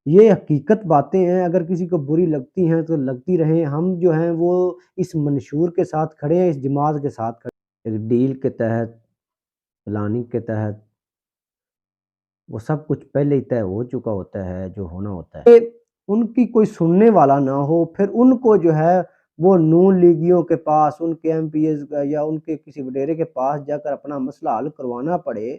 یہ حقیقت باتیں ہیں، اگر کسی کو بری لگتی ہیں تو لگتی رہیں، ہم جو ہیں وہ اس منشور کے ساتھ کھڑے ہیں، اس جماعت کے ساتھ کھڑے ہیں۔ ایک ڈیل کے تحت، پلاننگ کے تحت وہ سب کچھ پہلے ہی طے ہو چکا ہوتا ہے جو ہونا ہوتا ہے۔ ان کی کوئی سننے والا نہ ہو، پھر ان کو جو ہے وہ نون لیگیوں کے پاس، ان کے ایم پی ایز یا ان کے کسی وڈیرے کے پاس جا کر اپنا مسئلہ حل کروانا پڑے۔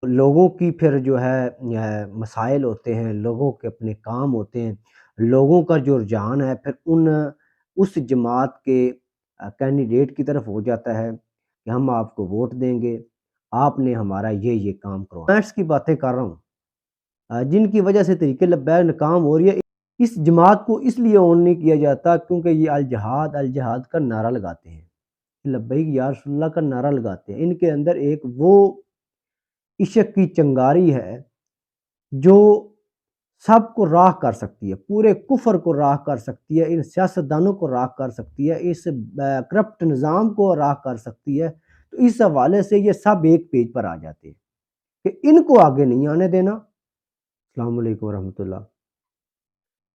لوگوں کی پھر جو ہے مسائل ہوتے ہیں، لوگوں کے اپنے کام ہوتے ہیں، لوگوں کا جو رجحان ہے پھر اس جماعت کے کینڈیڈیٹ کی طرف ہو جاتا ہے کہ ہم آپ کو ووٹ دیں گے، آپ نے ہمارا یہ کام کروانا۔ پوائنٹس کی باتیں کر رہا ہوں جن کی وجہ سے تحریک لبیک ناکام ہو رہی ہے۔ اس جماعت کو اس لیے اون نہیں کیا جاتا کیونکہ یہ الجہاد الجہاد کا نعرہ لگاتے ہیں، لبیک یا رسول اللہ کا نعرہ لگاتے ہیں۔ ان کے اندر ایک وہ عشق کی چنگاری ہے جو سب کو راہ کر سکتی ہے، پورے کفر کو راہ کر سکتی ہے، ان سیاستدانوں کو راہ کر سکتی ہے، اس کرپٹ نظام کو راہ کر سکتی ہے۔ تو اس حوالے سے یہ سب ایک پیج پر آ جاتے ہیں کہ ان کو آگے نہیں آنے دینا۔ السلام علیکم ورحمۃ اللہ۔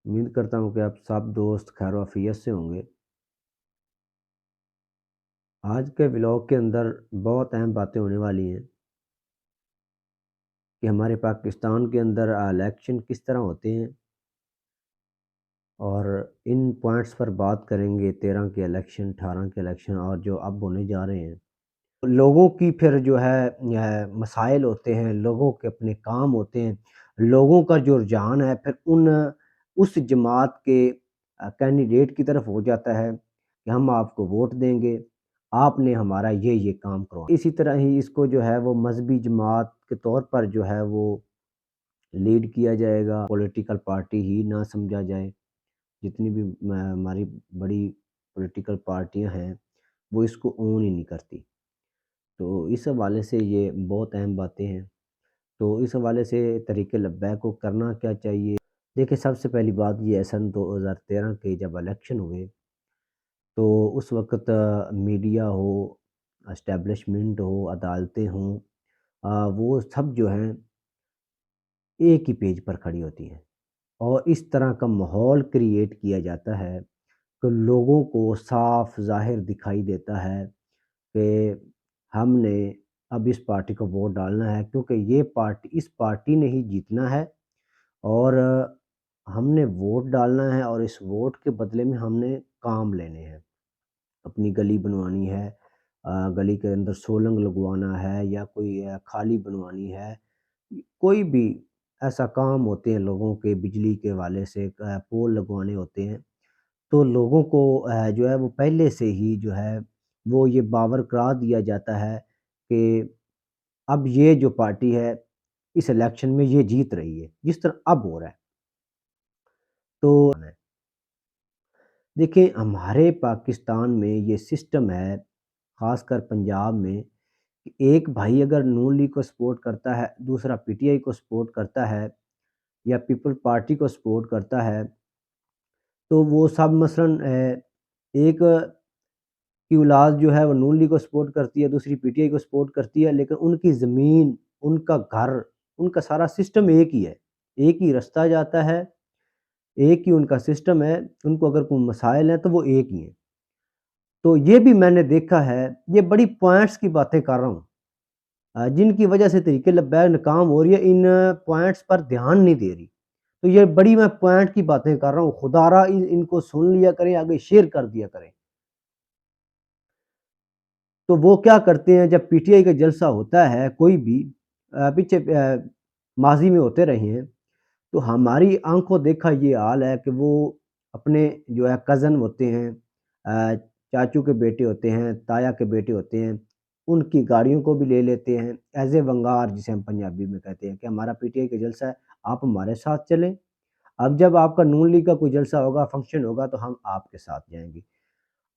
امید کرتا ہوں کہ آپ سب دوست خیر و عافیت سے ہوں گے۔ آج کے ولاگ کے اندر بہت اہم باتیں ہونے والی ہیں کہ ہمارے پاکستان کے اندر الیکشن کس طرح ہوتے ہیں، اور ان پوائنٹس پر بات کریں گے۔ 13 کے الیکشن، 18 کے الیکشن اور جو اب ہونے جا رہے ہیں۔ لوگوں کی پھر جو ہے مسائل ہوتے ہیں، لوگوں کے اپنے کام ہوتے ہیں، لوگوں کا جو رجحان ہے پھر اس جماعت کے کینڈیڈیٹ کی طرف ہو جاتا ہے کہ ہم آپ کو ووٹ دیں گے، آپ نے ہمارا یہ کام کروانا۔ اسی طرح ہی اس کو جو ہے وہ مذہبی جماعت کے طور پر جو ہے وہ لیڈ کیا جائے گا، پولیٹیکل پارٹی ہی نہ سمجھا جائے۔ جتنی بھی ہماری بڑی پولیٹیکل پارٹیاں ہیں وہ اس کو اون ہی نہیں کرتی۔ تو اس حوالے سے یہ بہت اہم باتیں ہیں۔ تو اس حوالے سے تحریک لبیک کو کرنا کیا چاہیے؟ دیکھیں، سب سے پہلی بات یہ ہے، سن 2013 کے جب الیکشن ہوئے تو اس وقت میڈیا ہو، اسٹیبلشمنٹ ہو، عدالتیں ہوں، وہ سب جو ہیں ایک ہی پیج پر کھڑی ہوتی ہیں، اور اس طرح کا ماحول کریٹ کیا جاتا ہے کہ لوگوں کو صاف ظاہر دکھائی دیتا ہے کہ ہم نے اب اس پارٹی کو ووٹ ڈالنا ہے کیونکہ اس پارٹی نے ہی جیتنا ہے، اور ہم نے ووٹ ڈالنا ہے، اور اس ووٹ کے بدلے میں ہم نے کام لینے ہیں۔ اپنی گلی بنوانی ہے، گلی کے اندر سولنگ لگوانا ہے، یا کوئی کھالی بنوانی ہے، کوئی بھی ایسا کام ہوتے ہیں لوگوں کے، بجلی کے حوالے سے پول لگوانے ہوتے ہیں، تو لوگوں کو جو ہے وہ پہلے سے ہی جو ہے وہ یہ باور کرا دیا جاتا ہے کہ اب یہ جو پارٹی ہے اس الیکشن میں یہ جیت رہی ہے، جس طرح اب ہو رہا ہے۔ تو دیکھیں، ہمارے پاکستان میں یہ سسٹم ہے، خاص کر پنجاب میں، کہ ایک بھائی اگر نون لیگ کو سپورٹ کرتا ہے، دوسرا پی ٹی آئی کو سپورٹ کرتا ہے یا پیپل پارٹی کو سپورٹ کرتا ہے، تو وہ سب مثلاً ایک کی اولاد جو ہے وہ نون لیگ کو سپورٹ کرتی ہے، دوسری پی ٹی آئی کو سپورٹ کرتی ہے، لیکن ان کی زمین، ان کا گھر، ان کا سارا سسٹم ایک ہی ہے، ایک ہی رستہ جاتا ہے، ایک ہی ان کا سسٹم ہے، ان کو اگر کوئی مسائل ہیں تو وہ ایک ہی ہیں۔ تو یہ بھی میں نے دیکھا ہے، یہ بڑی پوائنٹس کی باتیں کر رہا ہوں جن کی وجہ سے تحریک لبیک ناکام ہو رہی ہے، ان پوائنٹس پر دھیان نہیں دے رہی۔ تو یہ بڑی میں پوائنٹ کی باتیں کر رہا ہوں، خدا را ان کو سن لیا کریں، آگے شیئر کر دیا کریں۔ تو وہ کیا کرتے ہیں، جب پی ٹی آئی کا جلسہ ہوتا ہے کوئی بھی، پیچھے ماضی میں ہوتے رہے ہیں، تو ہماری آنکھوں دیکھا یہ حال ہے کہ وہ اپنے جو ہے کزن ہوتے ہیں، چاچو کے بیٹے ہوتے ہیں، تایا کے بیٹے ہوتے ہیں، ان کی گاڑیوں کو بھی لے لیتے ہیں ایز اے ونگار، جسے ہم پنجابی میں کہتے ہیں کہ ہمارا پی ٹی آئی کا جلسہ ہے، آپ ہمارے ساتھ چلیں۔ اب جب آپ کا نون لیگ کا کوئی جلسہ ہوگا، فنکشن ہوگا، تو ہم آپ کے ساتھ جائیں گے۔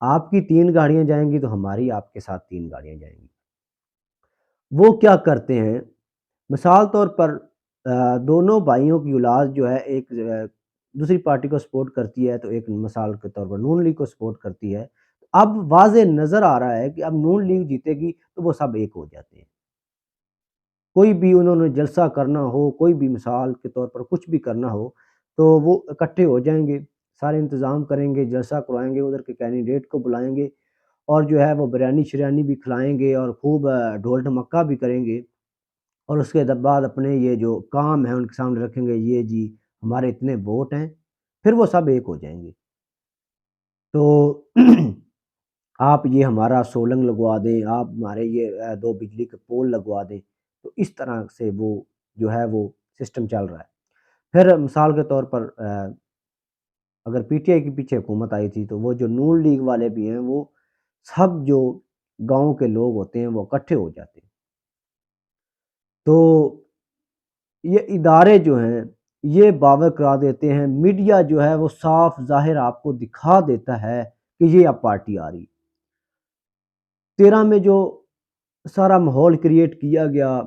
آپ کی 3 گاڑیاں جائیں گی تو ہماری آپ کے ساتھ 3 گاڑیاں جائیں گی۔ وہ کیا کرتے ہیں، مثال طور پر دونوں بھائیوں کی اولاد جو ہے، ایک دوسری پارٹی کو سپورٹ کرتی ہے، تو ایک مثال کے طور پر نون لیگ کو سپورٹ کرتی ہے۔ اب واضح نظر آ رہا ہے کہ اب نون لیگ جیتے گی تو وہ سب ایک ہو جاتے ہیں۔ کوئی بھی انہوں نے جلسہ کرنا ہو، کوئی بھی مثال کے طور پر کچھ بھی کرنا ہو تو وہ اکٹھے ہو جائیں گے، سارے انتظام کریں گے، جلسہ کروائیں گے، ادھر کے کینڈیڈیٹ کو بلائیں گے اور جو ہے وہ بریانی شریانی بھی کھلائیں گے اور خوب ڈھول ڈھمکا بھی کریں گے، اور اس کے بعد اپنے یہ جو کام ہیں ان کے سامنے رکھیں گے، یہ جی ہمارے اتنے ووٹ ہیں، پھر وہ سب ایک ہو جائیں گے۔ تو آپ یہ ہمارا سولنگ لگوا دیں، آپ ہمارے یہ 2 بجلی کے پول لگوا دیں، تو اس طرح سے وہ جو ہے وہ سسٹم چل رہا ہے۔ پھر مثال کے طور پر اگر پی ٹی آئی کے پیچھے حکومت آئی تھی تو وہ جو نون لیگ والے بھی ہیں وہ سب جو گاؤں کے لوگ ہوتے ہیں وہ اکٹھے ہو جاتے ہیں۔ تو یہ ادارے جو ہیں یہ باور کرا دیتے ہیں، میڈیا جو ہے وہ صاف ظاہر آپ کو دکھا دیتا ہے کہ یہ اب پارٹی آ رہی۔ 13 میں جو سارا ماحول کریٹ کیا گیا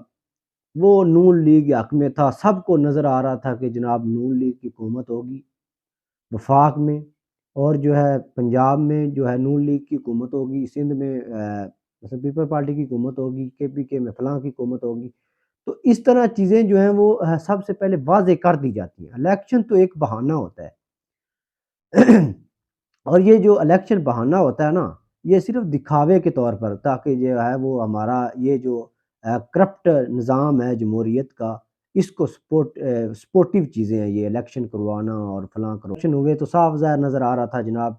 وہ نون لیگ حق میں تھا، سب کو نظر آ رہا تھا کہ جناب نون لیگ کی حکومت ہوگی وفاق میں، اور جو ہے پنجاب میں جو ہے نون لیگ کی حکومت ہوگی، سندھ میں مثلا پیپل پارٹی کی حکومت ہوگی، کے پی کے میں فلاں کی حکومت ہوگی۔ تو اس طرح چیزیں جو ہیں وہ سب سے پہلے واضح کر دی جاتی ہیں۔ الیکشن تو ایک بہانہ ہوتا ہے اور یہ جو الیکشن بہانہ ہوتا ہے نا، یہ صرف دکھاوے کے طور پر، تاکہ جو ہے وہ ہمارا یہ جو کرپٹ نظام ہے جمہوریت کا، اس کو سپورٹیو چیزیں ہیں یہ الیکشن کروانا اور فلاں الیکشن ہوئے تو صاف ظاہر نظر آ رہا تھا جناب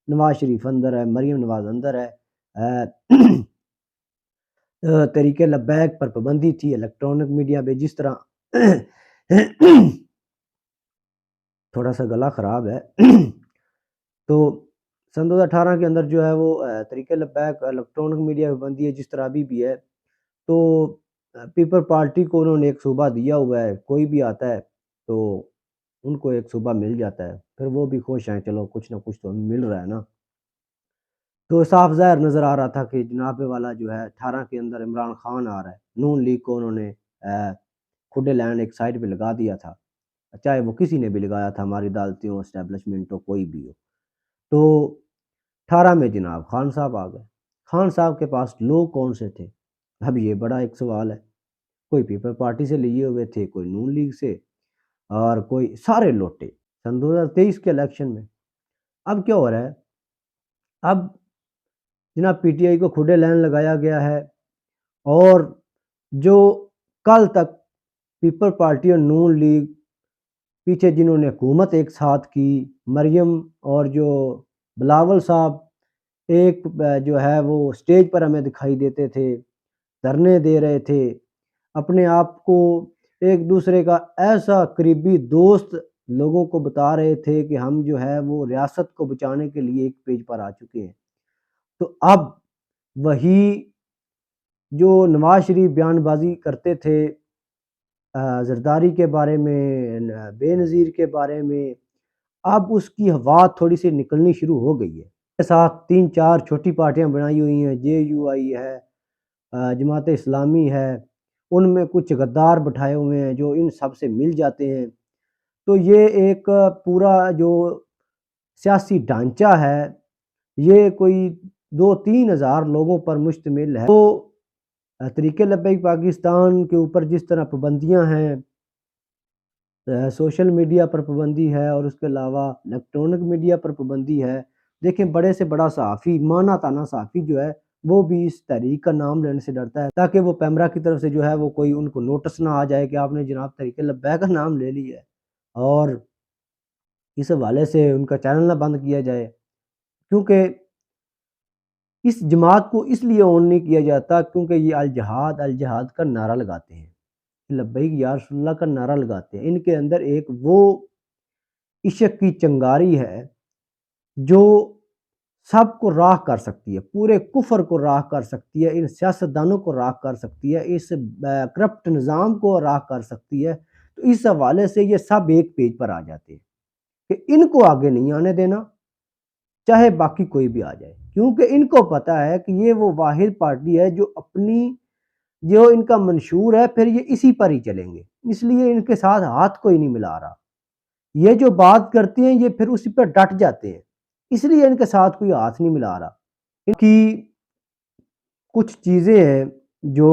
نواز شریف اندر ہے، مریم نواز اندر ہے، طریق لبیک پر پابندی تھی، الیکٹرانک میڈیا پہ جس طرح تھوڑا سا گلا خراب ہے تو سن 2018 کے اندر جو ہے وہ طریق لبیک الیکٹرانک میڈیا پہ پابندی ہے، جس طرح ابھی بھی ہے۔ تو پیپل پارٹی کو انہوں نے ایک صوبہ دیا ہوا ہے، کوئی بھی آتا ہے تو ان کو ایک صوبہ مل جاتا ہے، پھر وہ بھی خوش ہیں، چلو کچھ نہ کچھ تو ہمیں مل رہا ہے نا۔ تو صاف ظاہر نظر آ رہا تھا کہ جناب والا جو ہے 18 کے اندر عمران خان آ رہا ہے، نون لیگ کو انہوں نے کھڈے لینڈ ایک سائڈ پہ لگا دیا تھا، چاہے وہ کسی نے بھی لگایا تھا، ہماری عدالتیں ہو، اسٹیبلشمنٹ ہو، کوئی بھی ہو۔ تو 18 میں جناب خان صاحب آ گئے۔ خان صاحب کے پاس لوگ کون سے تھے؟ اب یہ بڑا ایک سوال ہے۔ کوئی پیپل پارٹی سے لیے ہوئے تھے، کوئی نون لیگ سے، اور کوئی سارے لوٹے سن 2023 کے الیکشن میں۔ اب کیا ہو رہا ہے؟ اب جناب پی ٹی آئی کو کھڈے لین لگایا گیا ہے، اور جو کل تک پیپل پارٹی اور نون لیگ پیچھے جنہوں نے حکومت ایک ساتھ کی، مریم اور جو بلاول صاحب ایک جو ہے وہ سٹیج پر ہمیں دکھائی دیتے تھے، دھرنے دے رہے تھے، اپنے آپ کو ایک دوسرے کا ایسا قریبی دوست لوگوں کو بتا رہے تھے کہ ہم جو ہے وہ ریاست کو بچانے کے لیے ایک پیج پر آ چکے ہیں۔ تو اب وہی جو نواز شریف بیان بازی کرتے تھے زرداری کے بارے میں، بے نظیر کے بارے میں، اب اس کی ہوا تھوڑی سی نکلنی شروع ہو گئی ہے۔ اس کے ساتھ 3-4 چھوٹی پارٹیاں بنائی ہوئی ہیں، جے یو آئی ہے، جماعت اسلامی ہے، ان میں کچھ غدار بٹھائے ہوئے ہیں جو ان سب سے مل جاتے ہیں۔ تو یہ ایک پورا جو سیاسی ڈھانچہ ہے یہ کوئی 2-3 ہزار لوگوں پر مشتمل ہے۔ تو طریق لبیک پاکستان کے اوپر جس طرح پابندیاں ہیں، سوشل میڈیا پر پابندی ہے، اور اس کے علاوہ الیکٹرانک میڈیا پر پابندی ہے۔ دیکھیں بڑے سے بڑا صحافی، مانا تانا صحافی جو ہے وہ بھی اس تحریک کا نام لینے سے ڈرتا ہے، تاکہ وہ پیمرا کی طرف سے جو ہے وہ کوئی ان کو نوٹس نہ آ جائے کہ آپ نے جناب طریق لبیک کا نام لے لیا ہے، اور اس حوالے سے ان کا چینل نہ بند کیا جائے۔ کیونکہ اس جماعت کو اس لیے اون نہیں کیا جاتا کیونکہ یہ الجہاد الجہاد کا نعرہ لگاتے ہیں، لبیک یا رسول اللہ کا نعرہ لگاتے ہیں۔ ان کے اندر ایک وہ عشق کی چنگاری ہے جو سب کو راہ کر سکتی ہے، پورے کفر کو راہ کر سکتی ہے، ان سیاستدانوں کو راہ کر سکتی ہے، اس کرپٹ نظام کو راہ کر سکتی ہے۔ تو اس حوالے سے یہ سب ایک پیج پر آ جاتے ہیں کہ ان کو آگے نہیں آنے دینا، چاہے باقی کوئی بھی آ جائے، کیونکہ ان کو پتہ ہے کہ یہ وہ واحد پارٹی ہے جو جو ان کا منشور ہے، پھر یہ اسی پر ہی چلیں گے، اس لیے ان کے ساتھ ہاتھ کوئی نہیں ملا رہا۔ یہ جو بات کرتے ہیں یہ پھر اسی پر ڈٹ جاتے ہیں، اس لیے ان کے ساتھ کوئی ہاتھ نہیں ملا رہا۔ ان کی کچھ چیزیں ہیں جو